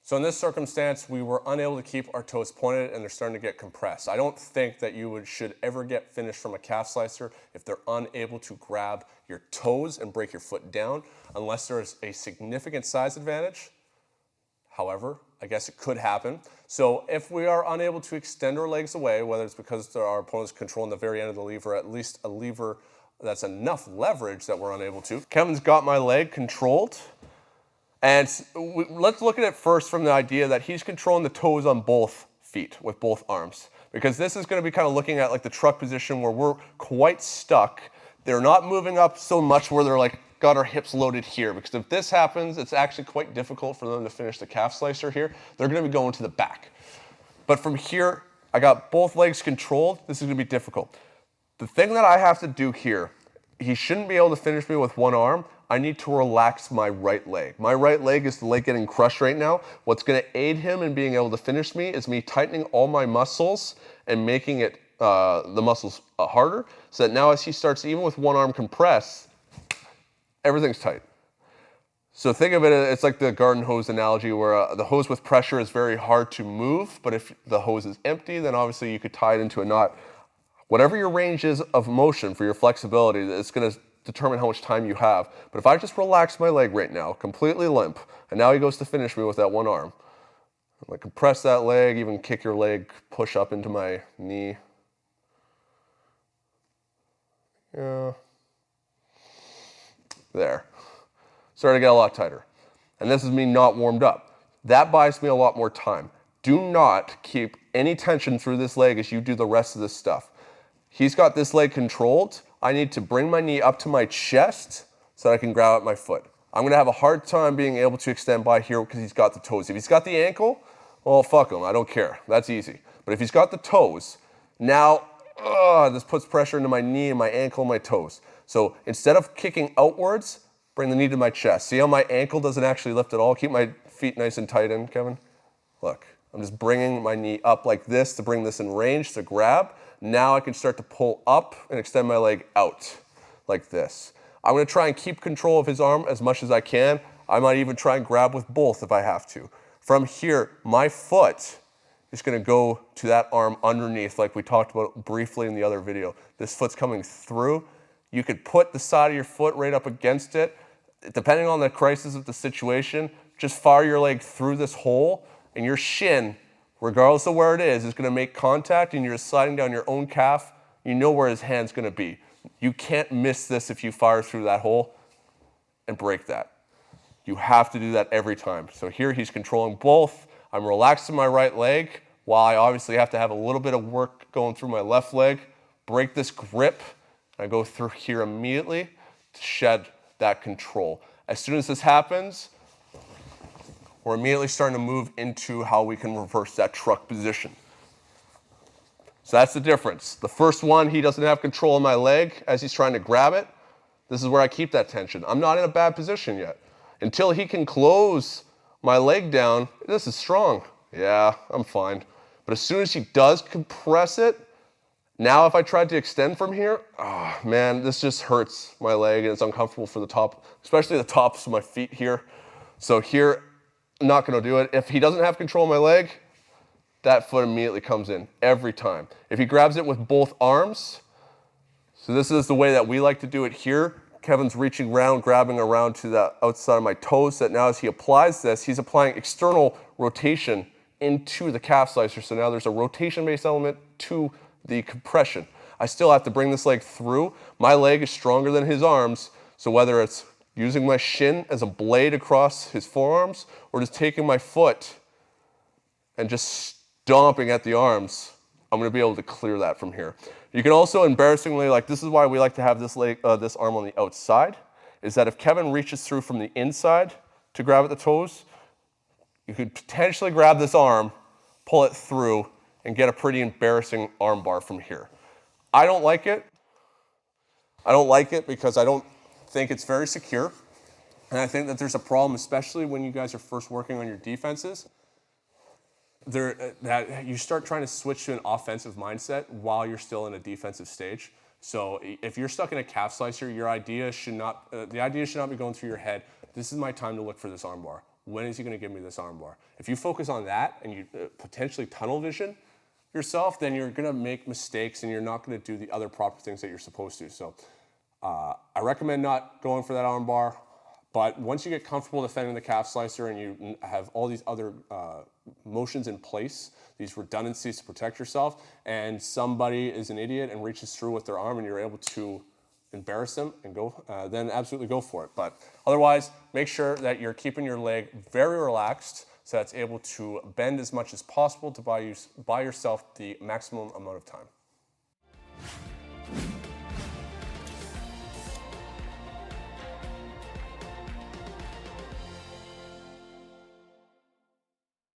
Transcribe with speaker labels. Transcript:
Speaker 1: So in this circumstance, we were unable to keep our toes pointed and they're starting to get compressed. I don't think that you should ever get finished from a calf slicer if they're unable to grab your toes and break your foot down, unless there's a significant size advantage. However, I guess it could happen. So if we are unable to extend our legs away, whether it's because our opponent's controlling the very end of the lever, at least a lever that's enough leverage that we're unable to. Kevin's got my leg controlled. And let's look at it first from the idea that he's controlling the toes on both feet with both arms. Because this is going to be kind of looking at like the truck position where we're quite stuck. They're not moving up so much where they're like got our hips loaded here. Because if this happens, it's actually quite difficult for them to finish the calf slicer here. They're going to be going to the back. But from here, I got both legs controlled. This is going to be difficult. The thing that I have to do here, he shouldn't be able to finish me with one arm. I need to relax my right leg. My right leg is the leg getting crushed right now. What's going to aid him in being able to finish me is me tightening all my muscles and making it the muscles harder, so that now as he starts, even with one arm compressed, everything's tight. So think of it, it's like the garden hose analogy where the hose with pressure is very hard to move, but if the hose is empty, then obviously you could tie it into a knot. Whatever your range is of motion for your flexibility, it's going to determine how much time you have. But if I just relax my leg right now, completely limp, and now he goes to finish me with that one arm, I'm going to compress that leg, even kick your leg, push up into my knee. Yeah. There. Starting to get a lot tighter. And this is me not warmed up. That buys me a lot more time. Do not keep any tension through this leg as you do the rest of this stuff. He's got this leg controlled. I need to bring my knee up to my chest so that I can grab at my foot. I'm going to have a hard time being able to extend by here because he's got the toes. If he's got the ankle, well, fuck him. I don't care. That's easy. But if he's got the toes, now this puts pressure into my knee and my ankle and my toes. So instead of kicking outwards, bring the knee to my chest. See how my ankle doesn't actually lift at all? Keep my feet nice and tight in, Kevin. Look, I'm just bringing my knee up like this to bring this in range to grab. Now I can start to pull up and extend my leg out like this. I'm going to try and keep control of his arm as much as I can. I might even try and grab with both if I have to. From here, my foot is going to go to that arm underneath like we talked about briefly in the other video. This foot's coming through. You could put the side of your foot right up against it. Depending on the crisis of the situation, just fire your leg through this hole and your shin, regardless of where it is going to make contact and you're just sliding down your own calf. You know where his hand's going to be. You can't miss this if you fire through that hole and break that. You have to do that every time. So here he's controlling both. I'm relaxing my right leg while I obviously have to have a little bit of work going through my left leg. Break this grip. I go through here immediately to shed that control. As soon as this happens, we're immediately starting to move into how we can reverse that truck position. So that's the difference. The first one, he doesn't have control of my leg as he's trying to grab it. This is where I keep that tension. I'm not in a bad position yet. Until he can close my leg down, this is strong. Yeah, I'm fine. But as soon as he does compress it, now if I tried to extend from here, oh man, this just hurts my leg and it's uncomfortable for the top, especially the tops of my feet here. So here, I'm not gonna do it. If he doesn't have control of my leg, that foot immediately comes in every time. If he grabs it with both arms, so this is the way that we like to do it here. Kevin's reaching around, grabbing around to the outside of my toes, that now as he applies this, he's applying external rotation into the calf slicer. So now there's a rotation-based element to the compression. I still have to bring this leg through. My leg is stronger than his arms, so whether it's using my shin as a blade across his forearms or just taking my foot and just stomping at the arms, I'm going to be able to clear that from here. You can also, embarrassingly, like this is why we like to have this leg, this arm on the outside, is that if Kevin reaches through from the inside to grab at the toes, you could potentially grab this arm, pull it through, and get a pretty embarrassing arm bar from here. I don't like it. I don't like it because I don't think it's very secure. And I think that there's a problem, especially when you guys are first working on your defenses. That you start trying to switch to an offensive mindset while you're still in a defensive stage. So if you're stuck in a calf slicer, the idea should not be going through your head. This is my time to look for this arm bar. when is he going to give me this arm bar? If you focus on that and you potentially tunnel vision yourself, then you're going to make mistakes and you're not going to do the other proper things that you're supposed to. So I recommend not going for that arm bar. But once you get comfortable defending the calf slicer and you have all these other motions in place, these redundancies to protect yourself, and somebody is an idiot and reaches through with their arm and you're able to embarrass them and go, then absolutely go for it. But otherwise, make sure that you're keeping your leg very relaxed so that it's able to bend as much as possible to buy yourself the maximum amount of time.